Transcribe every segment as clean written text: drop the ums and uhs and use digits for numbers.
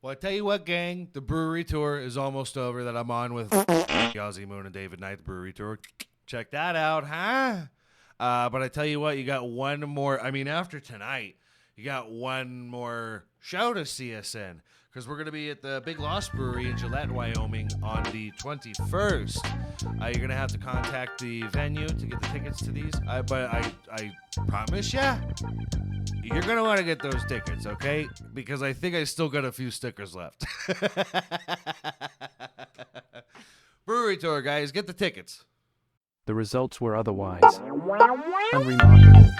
Well, I tell you what, gang, the brewery tour is almost over that I'm on with Ozzy Moon and David Knight, the brewery tour. Check that out, huh? But I tell you what, you got one more. I mean, after tonight, you got one more show to see us in because we're going to be at the Big Lost Brewery in Gillette, Wyoming on the 21st. You're going to have to contact the venue to get the tickets to these. But I promise ya, you're going to want to get those tickets, okay? Because I think I still got a few stickers left. Brewery tour, guys. Get the tickets. The results were otherwise unremarkable.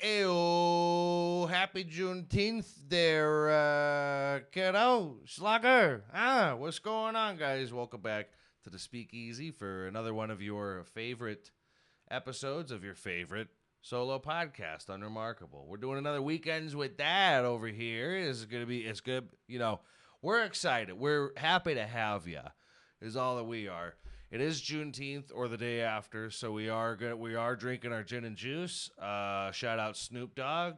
Ew, happy Juneteenth there, kiddo. Slugger. What's going on, guys? Welcome back to the Speakeasy for another one of your favorite episodes of your favorite solo podcast, Unremarkable. We're doing another Weekends with Dad over here. It's good. You know, we're excited. We're happy to have you, is all that we are. It is Juneteenth or the day after, so we are drinking our gin and juice. Shout out Snoop Dogg.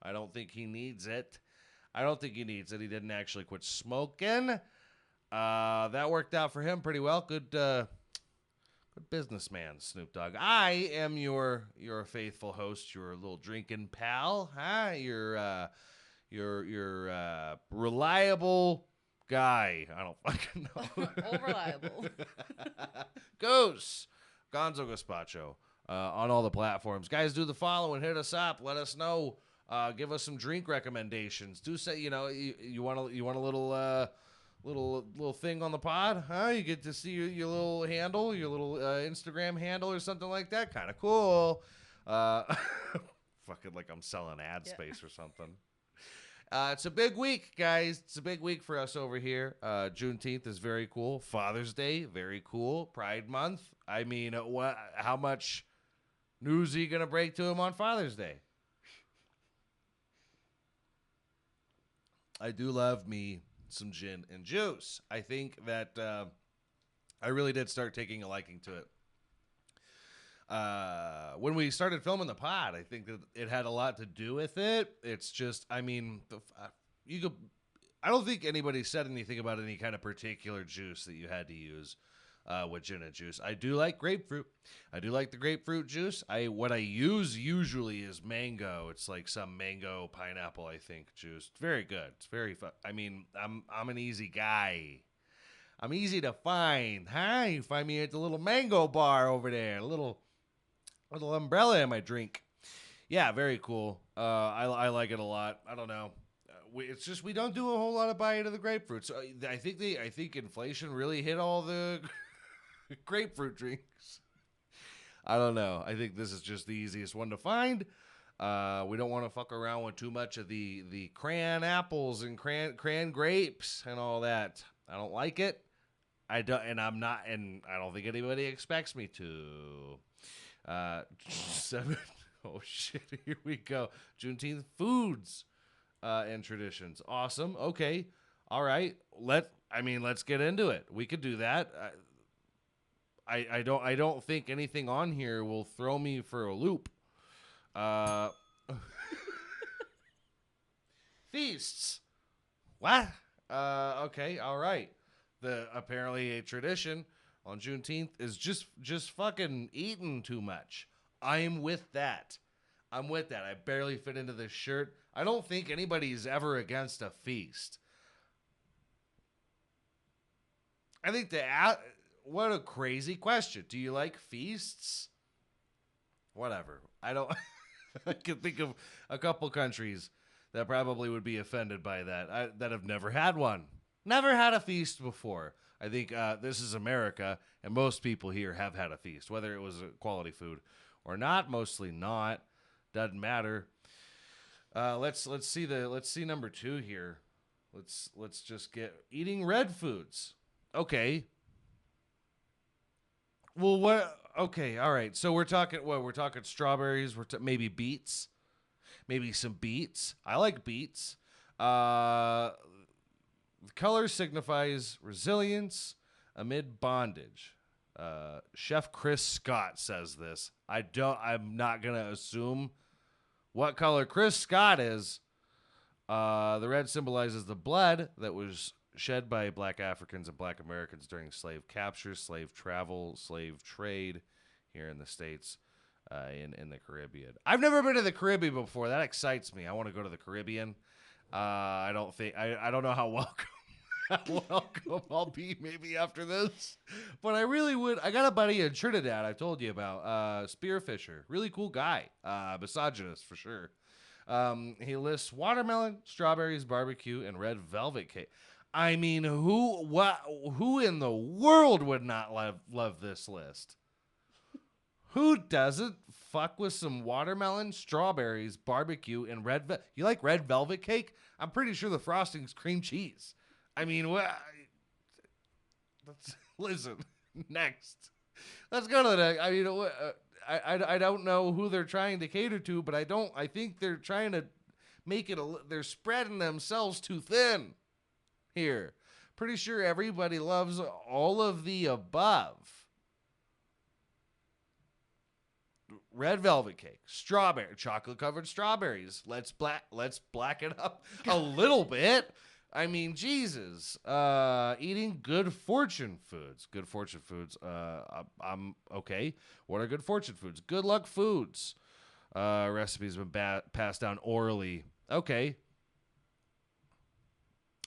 I don't think he needs it. He didn't actually quit smoking. That worked out for him pretty well. Good businessman, Snoop Dogg. I am your faithful host, your little drinking pal, huh? Your reliable guy. I don't fucking know. All reliable. Gonzo Gaspacho on all the platforms. Guys, do the following. Hit us up. Let us know. Give us some drink recommendations. Do say, you want a little thing on the pod, huh? You get to see your little handle, your little Instagram handle or something like that. Kind of cool. Fucking like I'm selling ad space or something. It's a big week, guys. It's a big week for us over here. Juneteenth is very cool. Father's Day, very cool. Pride Month. I mean, how much news are you going to break to him on Father's Day? I do love me some gin and juice. I think that I really did start taking a liking to it. When we started filming the pod, I think that it had a lot to do with it. It's just, I mean, I don't think anybody said anything about any kind of particular juice that you had to use with gin and juice. I do like grapefruit. I do like the grapefruit juice. What I use usually is mango. It's like some mango pineapple, I think, juice. It's very good. It's very fun. I mean, I'm an easy guy. I'm easy to find. Huh? You find me at the little mango bar over there. A little umbrella in my drink. Yeah, very cool. I like it a lot. I don't know. It's just we don't do a whole lot of buying of the grapefruit. So I think inflation really hit all the grapefruit drinks. I don't know. I think this is just the easiest one to find. We don't want to fuck around with too much of the cran apples and cran grapes and all that. I don't like it. I don't think anybody expects me to. 7. Oh shit! Here we go. Juneteenth foods and traditions. Awesome. Okay. All right. Let's get into it. We could do that. I don't think anything on here will throw me for a loop. Feasts. What? Okay. All right. Apparently a tradition on Juneteenth is just fucking eating too much. I'm with that. I barely fit into this shirt. I don't think anybody's ever against a feast. I think what a crazy question. Do you like feasts? Whatever. I don't. I can think of a couple countries that probably would be offended by that. That have never had one. Never had a feast before. I think this is America, and most people here have had a feast, whether it was a quality food or not. Mostly not. Doesn't matter. Let's see number 2 here. Let's just get eating red foods. Okay. Well, what? Okay, all right. So we're talking strawberries. Maybe beets. Maybe some beets. I like beets. The color signifies resilience amid bondage. Chef Chris Scott says this. I'm not gonna assume what color Chris Scott is. The red symbolizes the blood that was shed by Black Africans and Black Americans during slave capture, slave travel, slave trade here in the States, in the Caribbean. I've never been to the Caribbean before. That excites me. I want to go to the Caribbean. I don't know how welcome I'll be maybe after this, but I really would. I got a buddy in Trinidad I told you about, spearfisher, really cool guy, misogynist for sure. He lists watermelon, strawberries, barbecue, and red velvet cake. I mean, who in the world would not love this list? Who doesn't fuck with some watermelon, strawberries, barbecue, and you like red velvet cake? I'm pretty sure the frosting's cream cheese. I mean, listen, next. Let's go to the next. I mean, I don't know who they're trying to cater to, but I think they're trying to make it, they're spreading themselves too thin here. Pretty sure everybody loves all of the above. Red velvet cake, strawberry, chocolate covered strawberries. Let's black it up a little bit. I mean, Jesus. Eating good fortune foods. Good fortune foods. I'm okay. What are good fortune foods? Good luck foods. Recipes have been passed down orally. Okay.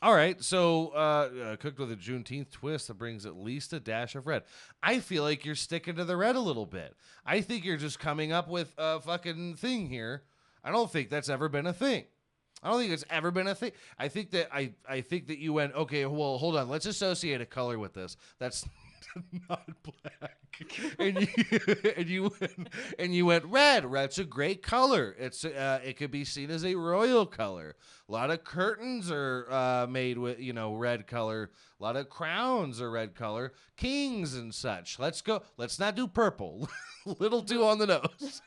All right. So, cooked with a Juneteenth twist that brings at least a dash of red. I feel like you're sticking to the red a little bit. I think you're just coming up with a fucking thing here. I don't think that's ever been a thing. I don't think it's ever been a thing. I think that you went, okay, well, hold on. Let's associate a color with this. That's not black. And you went red. Red's a great color. It could be seen as a royal color. A lot of curtains are made with, red color. A lot of crowns are red color. Kings and such. Let's go. Let's not do purple. Little too on the nose.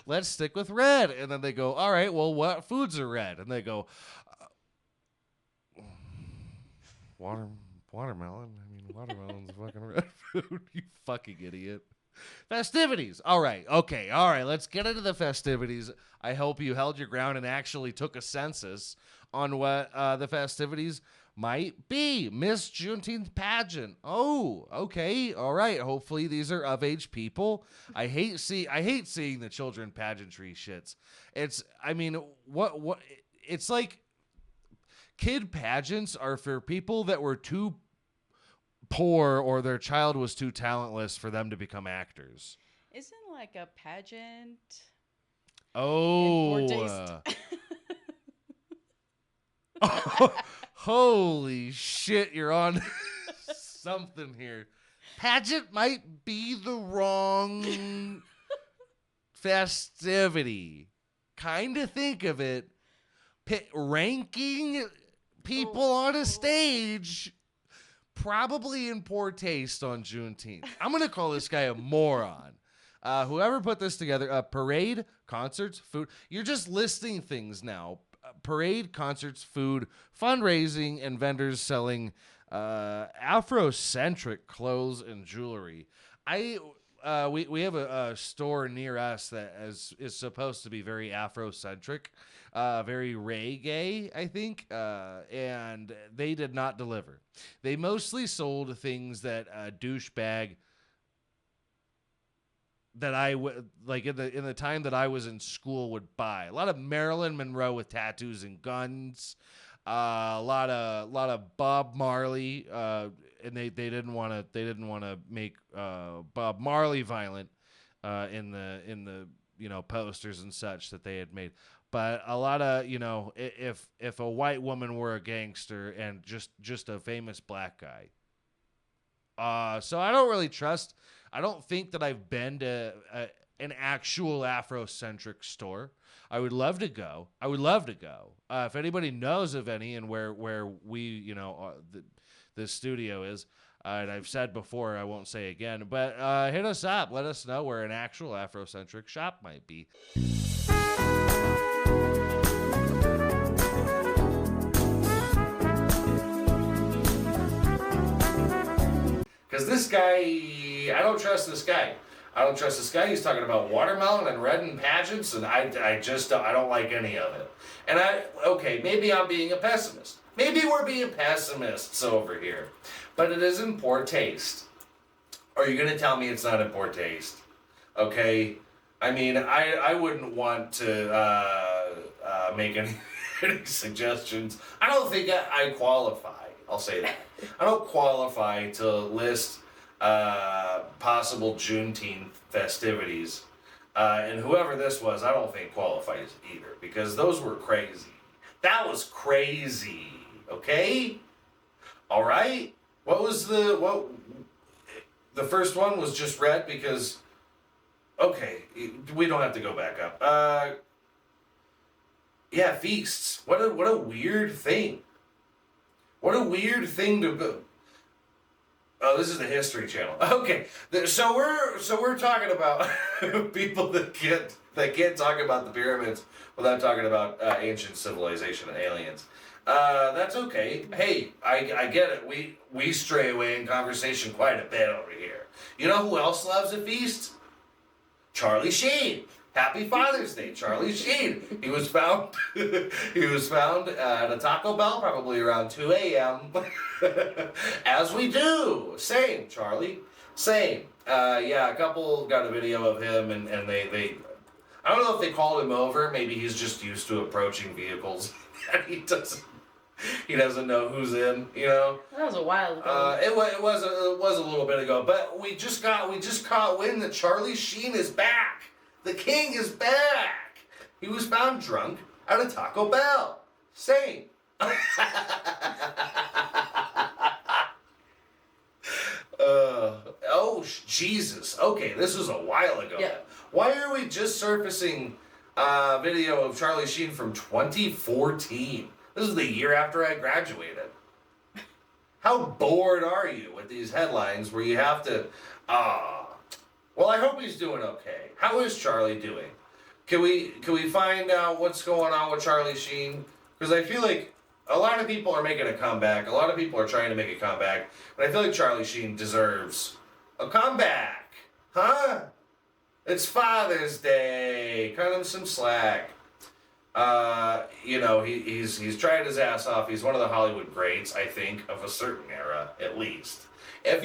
Let's stick with red. And then they go, all right, well, what foods are red? And they go, watermelon. I mean, watermelon's fucking red food. You fucking idiot. Festivities. All right. Okay. All right. Let's get into the festivities. I hope you held your ground and actually took a census on what the festivities might be. Miss Juneteenth pageant. Oh, okay. All right. Hopefully these are of age people. I hate seeing the children pageantry shits. It's like kid pageants are for people that were too poor or their child was too talentless for them to become actors. Isn't like a pageant? Oh. Holy shit, you're on something here. Pageant might be the wrong festivity. Kind of think of it. Ranking people on a stage, probably in poor taste on Juneteenth. I'm going to call this guy a moron. Whoever put this together, parade, concerts, food. You're just listing things now. Parade, concerts, food, fundraising, and vendors selling Afrocentric clothes and jewelry. We have a store near us that is supposed to be very Afrocentric, very reggae, I think, and they did not deliver. They mostly sold things that a douchebag that I would like in the time that I was in school would buy. A lot of Marilyn Monroe with tattoos and guns, a lot of Bob Marley, and they didn't want to make Bob Marley violent in the posters and such that they had made. But a lot of if a white woman were a gangster and just a famous black guy. So I don't really trust. I don't think that I've been to an actual Afrocentric store. I would love to go. If anybody knows of any and where we, the studio is, and I've said before, I won't say again, but hit us up. Let us know where an actual Afrocentric shop might be. Because this guy, I don't trust this guy. I don't trust this guy. He's talking about watermelon and red and pageants, and I don't like any of it. And okay, maybe I'm being a pessimist. Maybe we're being pessimists over here. But it is in poor taste. Are you going to tell me it's not in poor taste? Okay? I mean, I wouldn't want to make any suggestions. I don't think I qualify. I'll say that. I don't qualify to list possible Juneteenth festivities. And whoever this was, I don't think qualifies either, because those were crazy. That was crazy. Okay? All right? The first one was just red because, okay, we don't have to go back up. Yeah, feasts. What a weird thing. What a weird thing to go. Oh, this is the History Channel. Okay, so we're talking about people that can't talk about the pyramids without talking about ancient civilization and aliens. That's okay. Hey, I get it. We stray away in conversation quite a bit over here. You know who else loves a feast? Charlie Sheen. Happy Father's Day, Charlie Sheen. He was found at a Taco Bell probably around 2 a.m. As we do. Same, Charlie. Same. Yeah, a couple got a video of him and they I don't know if they called him over. Maybe he's just used to approaching vehicles and he doesn't know who's in, you know. That was a while ago. It was a little bit ago, but we just caught wind that Charlie Sheen is back. The king is back. He was found drunk at a Taco Bell. Same. Oh, Jesus. Okay, this was a while ago. Yeah. Why are we just surfacing video of Charlie Sheen from 2014? This is the year after I graduated. How bored are you with these headlines where you have to... Well, I hope he's doing okay. How is Charlie doing? Can we find out what's going on with Charlie Sheen? Because I feel like a lot of people are making a comeback. A lot of people are trying to make a comeback. And I feel like Charlie Sheen deserves a comeback. Huh? It's Father's Day. Cut him some slack. You know, he's tried his ass off. He's one of the Hollywood greats, I think, of a certain era, at least. If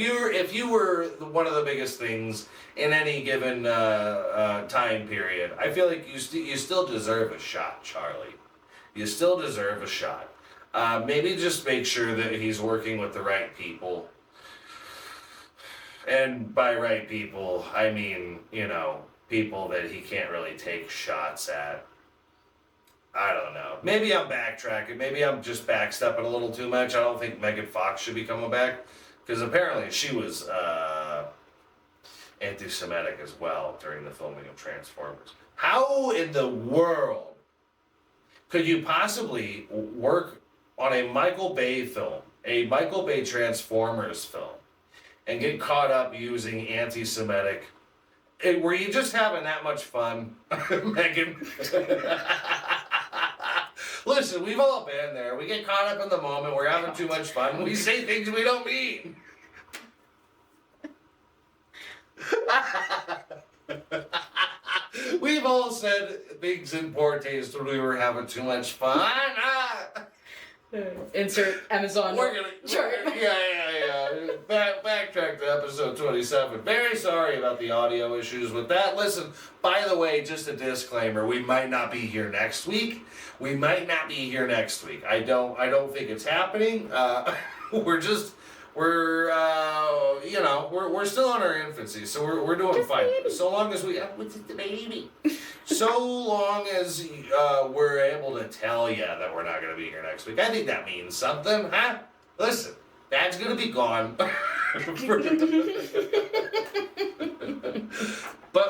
you were one of the biggest things in any given time period, I feel like you still deserve a shot, Charlie. You still deserve a shot. Maybe just make sure that he's working with the right people. And by right people, I mean, you know, people that he can't really take shots at. I don't know. Maybe I'm backtracking. Maybe I'm just backstepping a little too much. I don't think Megan Fox should be coming back. Because apparently she was anti-Semitic as well during the filming of Transformers. How in the world could you possibly work on a Michael Bay film, a Michael Bay Transformers film, and get caught up using anti-Semitic? Were you just having that much fun, Megan? Listen, we've all been there. We get caught up in the moment. We're having too much fun. We say things we don't mean. We've all said things in poor taste when we were having too much fun. Insert Amazon. Backtrack to episode 27. Very sorry about the audio issues with that. Listen, by the way, just a disclaimer: we might not be here next week. I don't think it's happening. We're still in our infancy, so we're doing fine. So long as what's the baby? So long as we're able to tell you that we're not going to be here next week, I think that means something, huh? Listen, Dad's going to be gone. But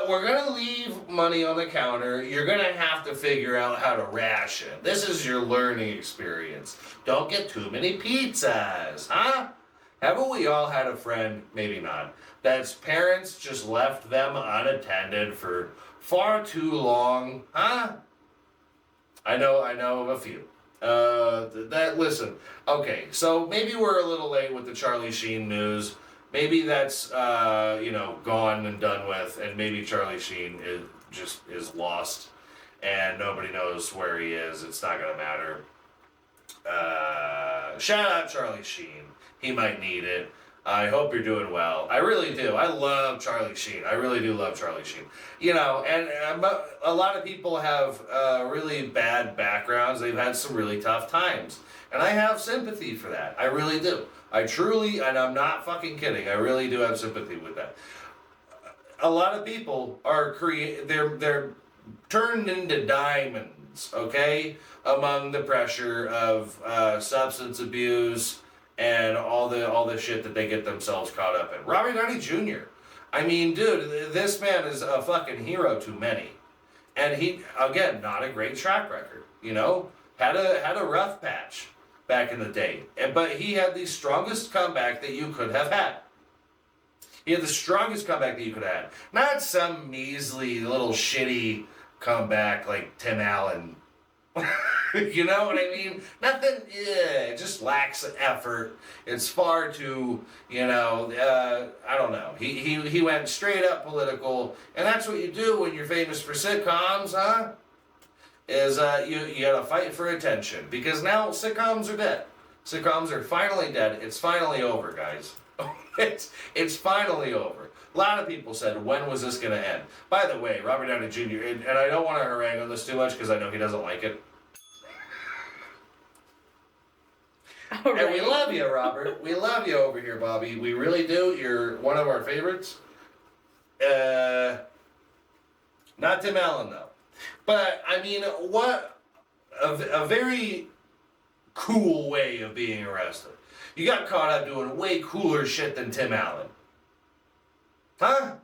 we're going to leave money on the counter. You're going to have to figure out how to ration. This is your learning experience. Don't get too many pizzas, huh? Haven't we all had a friend, maybe not, that's parents just left them unattended for far too long, huh? I know of a few. Listen, okay, so maybe we're a little late with the Charlie Sheen news, maybe that's gone and done with, and maybe Charlie Sheen is lost, and nobody knows where he is. It's not gonna matter. Shout out Charlie Sheen. He might need it. I hope you're doing well. I really do. I love Charlie Sheen. I really do love Charlie Sheen. And a lot of people have really bad backgrounds. They've had some really tough times. And I have sympathy for that. I really do. I truly, and I'm not fucking kidding, I really do have sympathy with that. A lot of people are they're turned into diamonds, okay? Among the pressure of substance abuse and all the shit that they get themselves caught up in. Robert Downey Jr. I mean, dude, this man is a fucking hero to many. And he, again, not a great track record, had a rough patch back in the day. But he had the strongest comeback that you could have had. He had the strongest comeback that you could have had. Not some measly little shitty comeback like Tim Allen. You know what I mean? Nothing, it just lacks effort. It's far too, I don't know. He went straight up political, and that's what you do when you're famous for sitcoms, huh? Is you gotta fight for attention, because now sitcoms are dead. Sitcoms are finally dead. It's finally over, guys. It's finally over. A lot of people said, when was this going to end? By the way, Robert Downey Jr., and I don't want to harangue on this too much because I know he doesn't like it. Right. And we love you, Robert. We love you over here, Bobby. We really do. You're one of our favorites. Not Tim Allen, though. But, I mean, what a very cool way of being arrested. You got caught up doing way cooler shit than Tim Allen. Huh?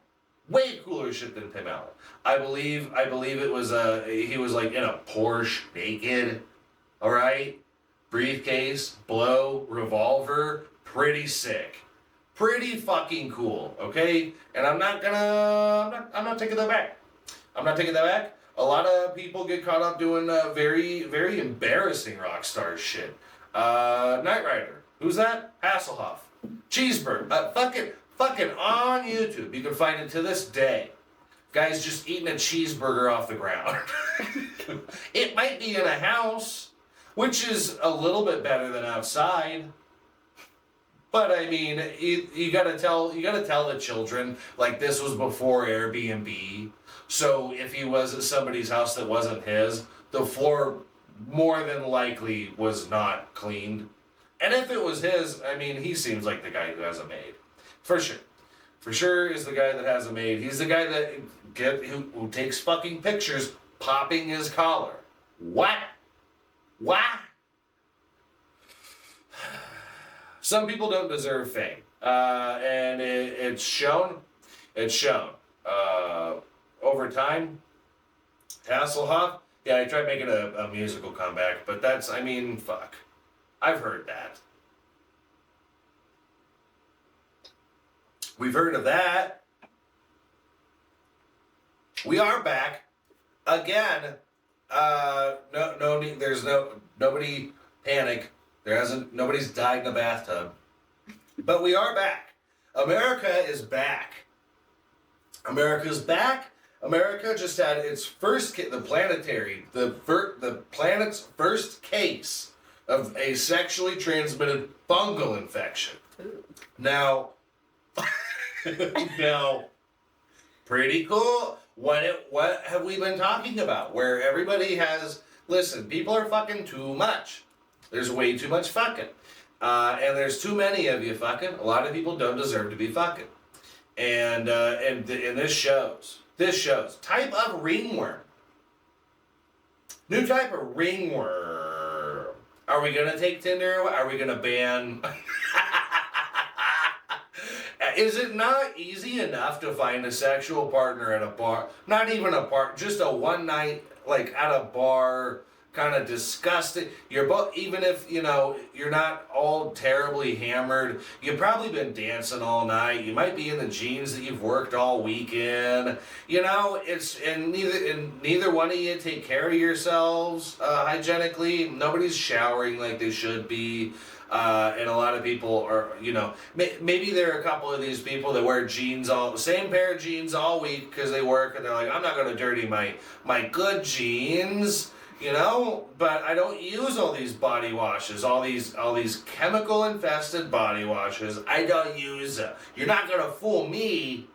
Way cooler shit than Tim Allen. I believe it was he was like in a Porsche naked. All right? Briefcase, blow, revolver, pretty sick. Pretty fucking cool, okay? And I'm not taking that back. I'm not taking that back. A lot of people get caught up doing very, very embarrassing rock star shit. Knight Rider. Who's that? Hasselhoff. Cheeseburger. Fucking on YouTube. You can find it to this day. Guys just eating a cheeseburger off the ground. It might be in a house, which is a little bit better than outside. But I mean, you gotta tell the children, like, this was before Airbnb. So if he was at somebody's house that wasn't his, the floor more than likely was not cleaned. And if it was his, I mean, he seems like the guy who has a maid. For sure. For sure is the guy that has a maid. He's the guy who takes fucking pictures popping his collar. What? Some people don't deserve fame. And it's shown. It's shown. Over time, Hasselhoff, yeah, I tried making a musical comeback, but that's, I mean, fuck. I've heard that. We've heard of that. We are back again. Nobody panic. Nobody's died in a bathtub. But we are back. America is back. America's back. America just had its first the planet's first case of a sexually transmitted fungal infection. Ooh. Now, pretty cool. What have we been talking about? Where everybody has, listen, people are fucking too much. There's way too much fucking. And there's too many of you fucking. A lot of people don't deserve to be fucking. And this shows. This shows. Type of ringworm. New type of ringworm. Are we going to take Tinder? Are we going to ban? Is it not easy enough to find a sexual partner at a bar? Not even a bar, just a one night, like at a bar, kind of disgusting. You're both, even if, you know, you're not all terribly hammered, you've probably been dancing all night. You might be in the jeans that you've worked all weekend. You know, and neither one of you take care of yourselves hygienically. Nobody's showering like they should be. And a lot of people are, you know, maybe there are a couple of these people that wear jeans same pair of jeans all week because they work, and they're like, I'm not going to dirty my good jeans, you know, but I don't use all these body washes, all these chemical infested body washes. I don't use them. You're not going to fool me.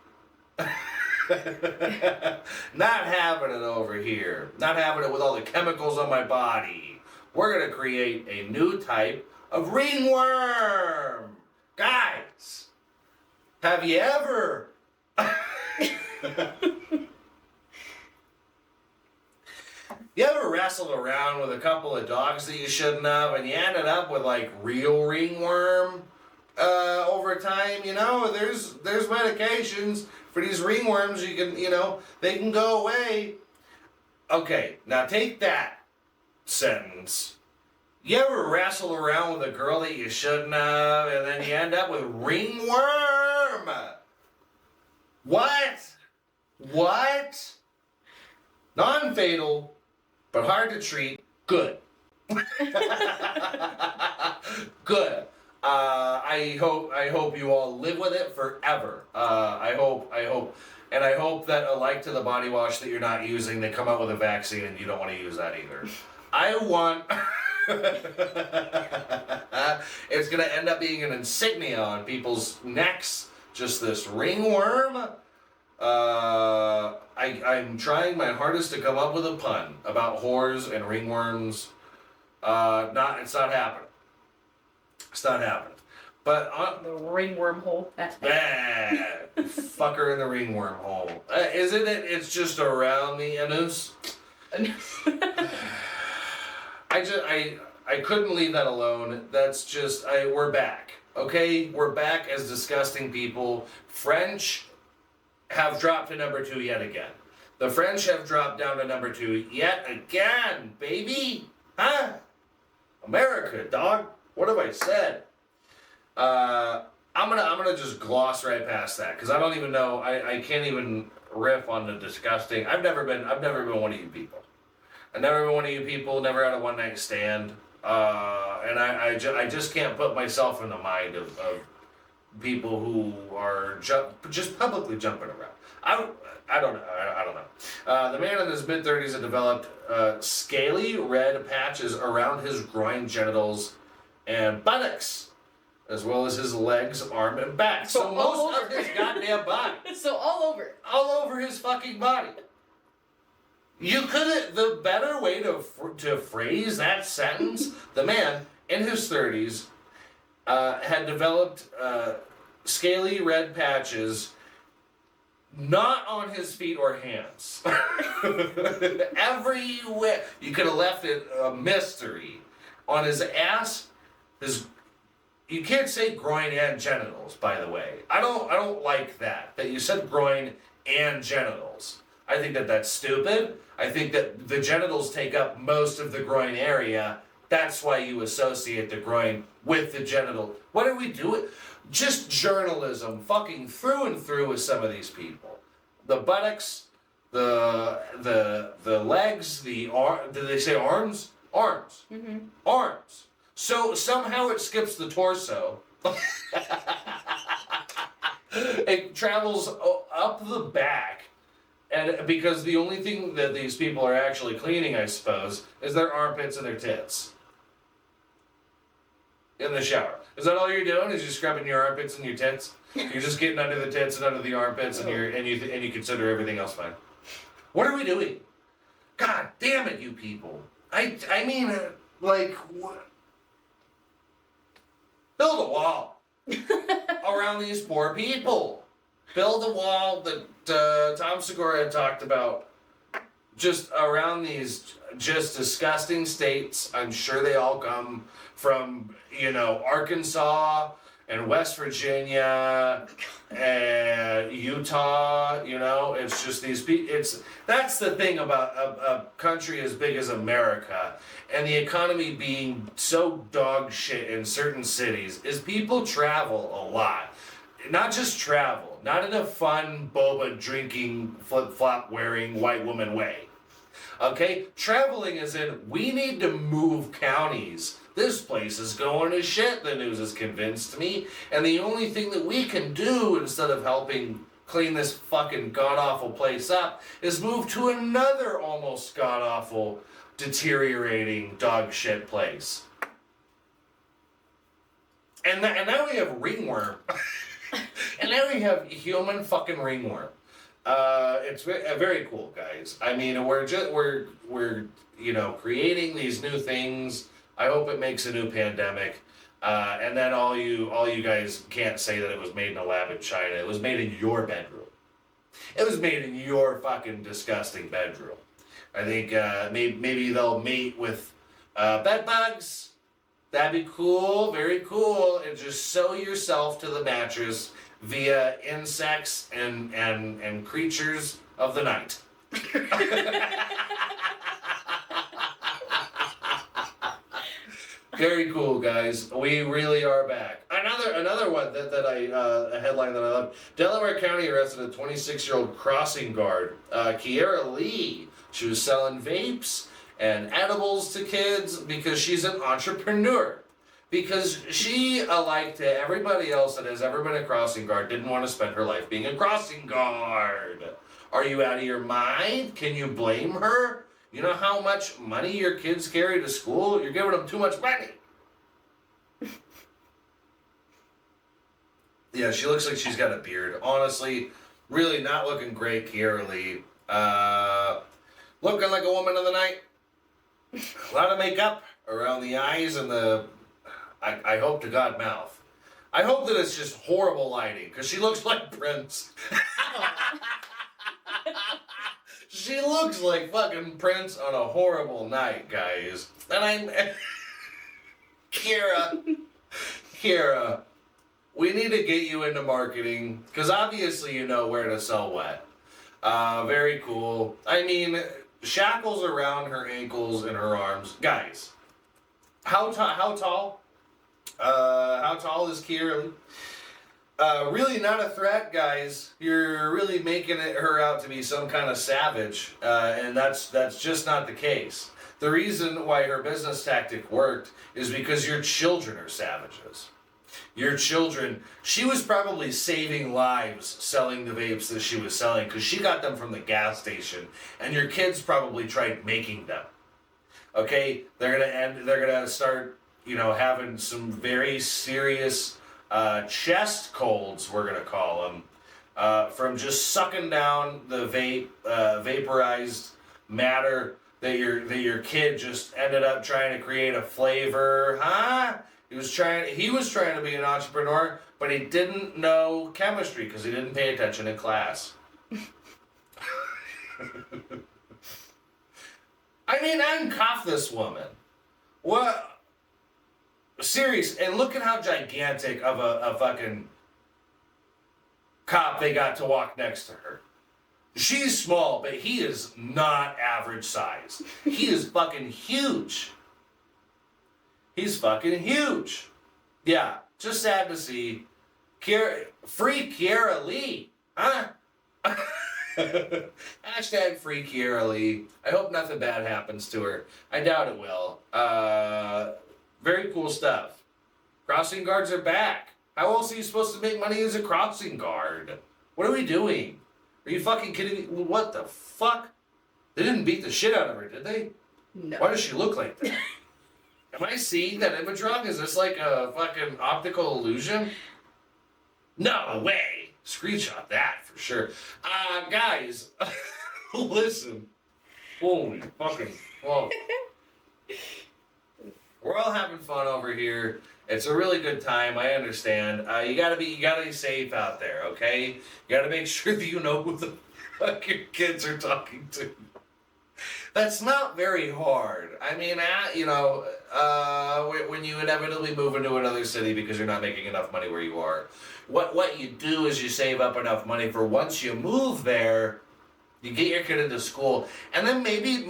Not having it over here. Not having it with all the chemicals on my body. We're going to create a new type of ringworm. Guys, have you ever you ever wrestled around with a couple of dogs that you shouldn't have, and you ended up with like real ringworm over time? You know, there's medications for these ringworms. You can, you know, they can go away. Okay, now take that sentence. You ever wrestle around with a girl that you shouldn't have, and then you end up with ringworm? What? Non-fatal, but hard to treat. Good. Good. I hope you all live with it forever. I hope that alike to the body wash that you're not using, they come out with a vaccine and you don't want to use that either. I want. It's gonna end up being an insignia on people's necks. Just this ringworm. I'm trying my hardest to come up with a pun about whores and ringworms. It's not happening. It's not happening. But the ringworm hole. Fucker in the ringworm hole. Isn't it? It's just around the anus. I couldn't leave that alone. That's just, we're back. Okay? We're back as disgusting people. French have dropped to number 2 yet again. The French have dropped down to number 2 yet again, baby. Huh? America, dog. What have I said? I'm gonna just gloss right past that because I don't even know. I can't even riff on the disgusting. I've never been one of you people. I've never been one of you people. Never had a one night stand. And I just can't put myself in the mind of people who are just publicly jumping around. I don't know. The man in his mid-30s had developed scaly red patches around his groin, genitals, and buttocks, as well as his legs, arm, and back. So most of his goddamn body. So all over. All over his fucking body. You couldn't. The better way to phrase that sentence, the man in his 30s had developed scaly red patches, not on his feet or hands. Everywhere. You could have left it a mystery. On his ass, you can't say groin and genitals, by the way. I don't like that you said groin and genitals. I think that's stupid. I think that the genitals take up most of the groin area. That's why you associate the groin with the genital. What are we doing? Just journalism, fucking through and through with some of these people. The buttocks, the legs, the arm. Did they say arms? Arms. Mm-hmm. Arms. So somehow it skips the torso. It travels up the back. And because the only thing that these people are actually cleaning, I suppose, is their armpits and their tits. In the shower. Is that all you're doing? Is you scrubbing your armpits and your tits? You're just getting under the tits and under the armpits, and you consider everything else fine. What are we doing? God damn it, you people! I mean, like, what? Build a wall around these poor people. Build a wall that Tom Segura had talked about, just around these just disgusting states. I'm sure they all come from, Arkansas and West Virginia and Utah. You know, it's just these people. That's the thing about a country as big as America and the economy being so dog shit in certain cities is people travel a lot. Not just travel, not in a fun, boba drinking, flip-flop wearing white woman way. Okay? Traveling is in, we need to move counties. This place is going to shit, the news has convinced me. And the only thing that we can do instead of helping clean this fucking god-awful place up is move to another almost god-awful, deteriorating dog shit place. And now we have ringworm. And now we have human fucking ringworm. It's very cool, guys. I mean, we're creating these new things. I hope it makes a new pandemic. And then all you guys can't say that it was made in a lab in China. It was made in your bedroom. It was made in your fucking disgusting bedroom. I think maybe they'll mate with bed bugs. That'd be cool, very cool. And just sew yourself to the mattress via insects and creatures of the night. Very cool, guys. We really are back. Another one that a headline that I love. Delaware County arrested a 26-year-old crossing guard, Kiera Lee. She was selling vapes and edibles to kids because she's an entrepreneur. Because she, alike to everybody else that has ever been a crossing guard, didn't want to spend her life being a crossing guard. Are you out of your mind? Can you blame her? You know how much money your kids carry to school? You're giving them too much money. Yeah, she looks like she's got a beard. Honestly, really not looking great, Kiera Lee. Looking like a woman of the night. A lot of makeup around the eyes and the, I hope to God, mouth. I hope that it's just horrible lighting, because she looks like Prince. She looks like fucking Prince on a horrible night, guys. And I'm... Kiera, we need to get you into marketing, because obviously you know where to sell what. Very cool. I mean, shackles around her ankles and her arms. Guys, how tall? How tall is Kiera? Really not a threat, guys. You're really making her out to be some kind of savage, and that's just not the case. The reason why her business tactic worked is because your children are savages. Your children, she was probably saving lives selling the vapes that she was selling because she got them from the gas station, and your kids probably tried making them. Okay, they're gonna start, having some very serious chest colds, we're gonna call them, from just sucking down the vaporized matter that your kid just ended up trying to create a flavor, huh? He was trying to be an entrepreneur, but he didn't know chemistry because he didn't pay attention in class. I mean, uncuff this woman. What? Serious, and look at how gigantic of a fucking cop they got to walk next to her. She's small, but he is not average size. He is fucking huge. He's fucking huge. Yeah, just sad to see. Free Kiera Lee, huh? Hashtag free Kiera Lee. I hope nothing bad happens to her. I doubt it will. Very cool stuff. Crossing guards are back. How else are you supposed to make money as a crossing guard? What are we doing? Are you fucking kidding me? What the fuck? They didn't beat the shit out of her, did they? No. Why does she look like that? Am I seeing that image wrong? Is this like a fucking optical illusion? No way. Screenshot that for sure. Guys, listen. Holy fucking fuck. We're all having fun over here. It's a really good time. I understand. You gotta be safe out there, okay? You gotta make sure that you know who the fuck your kids are talking to. That's not very hard. I mean, when you inevitably move into another city because you're not making enough money where you are. What you do is you save up enough money for once you move there, you get your kid into school, and then maybe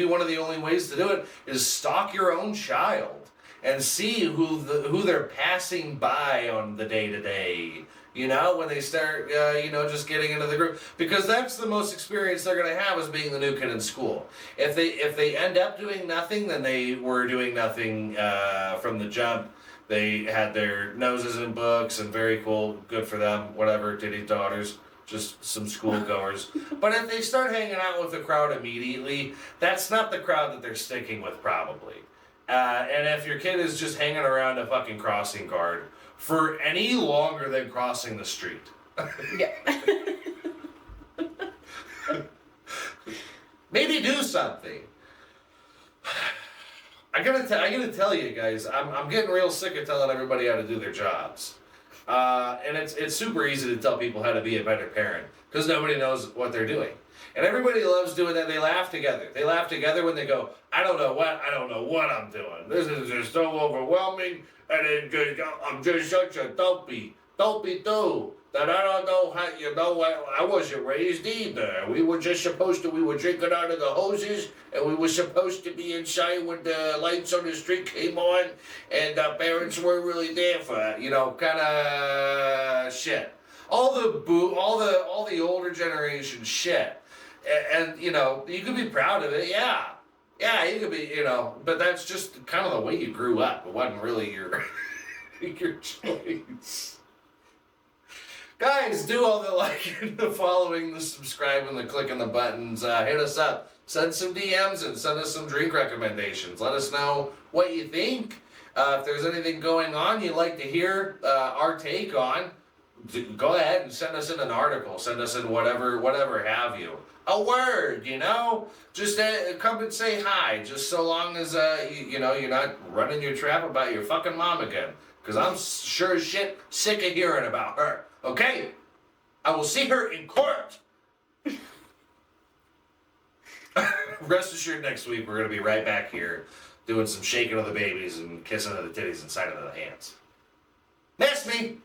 one of the only ways to do it is stalk your own child and see who they're passing by on the day-to-day. You know, when they start, just getting into the group, because that's the most experience they're going to have, is being the new kid in school. If they end up doing nothing, then they were doing nothing from the jump. They had their noses in books, and very cool, good for them. Whatever, titty daughters, just some schoolgoers. But if they start hanging out with the crowd immediately, that's not the crowd that they're sticking with, probably. And if your kid is just hanging around a fucking crossing guard for any longer than crossing the street. Yeah. Maybe do something. I gotta tell you guys, I'm getting real sick of telling everybody how to do their jobs. And it's super easy to tell people how to be a better parent, because nobody knows what they're doing. And everybody loves doing that. They laugh together. They laugh together when they go, I don't know what I'm doing. This is just so overwhelming, and I'm just such a dopey too, that I don't know how, I wasn't raised either. We were drinking out of the hoses, and we were supposed to be inside when the lights on the street came on, and our parents weren't really there for, kind of shit. All the older generation shit. And, you could be proud of it, yeah. Yeah, you could be, but that's just kind of the way you grew up. It wasn't really your choice. Guys, do all the liking, the following, the subscribing, the clicking the buttons. Hit us up. Send some DMs and send us some drink recommendations. Let us know what you think. If there's anything going on you'd like to hear our take on, go ahead and send us in an article. Send us in whatever have you. A word, just come and say hi, just so long as, you're not running your trap about your fucking mom again, because I'm sure as shit sick of hearing about her, okay? I will see her in court. Rest assured, next week we're going to be right back here doing some shaking of the babies and kissing of the titties and signing of the hands. Miss me!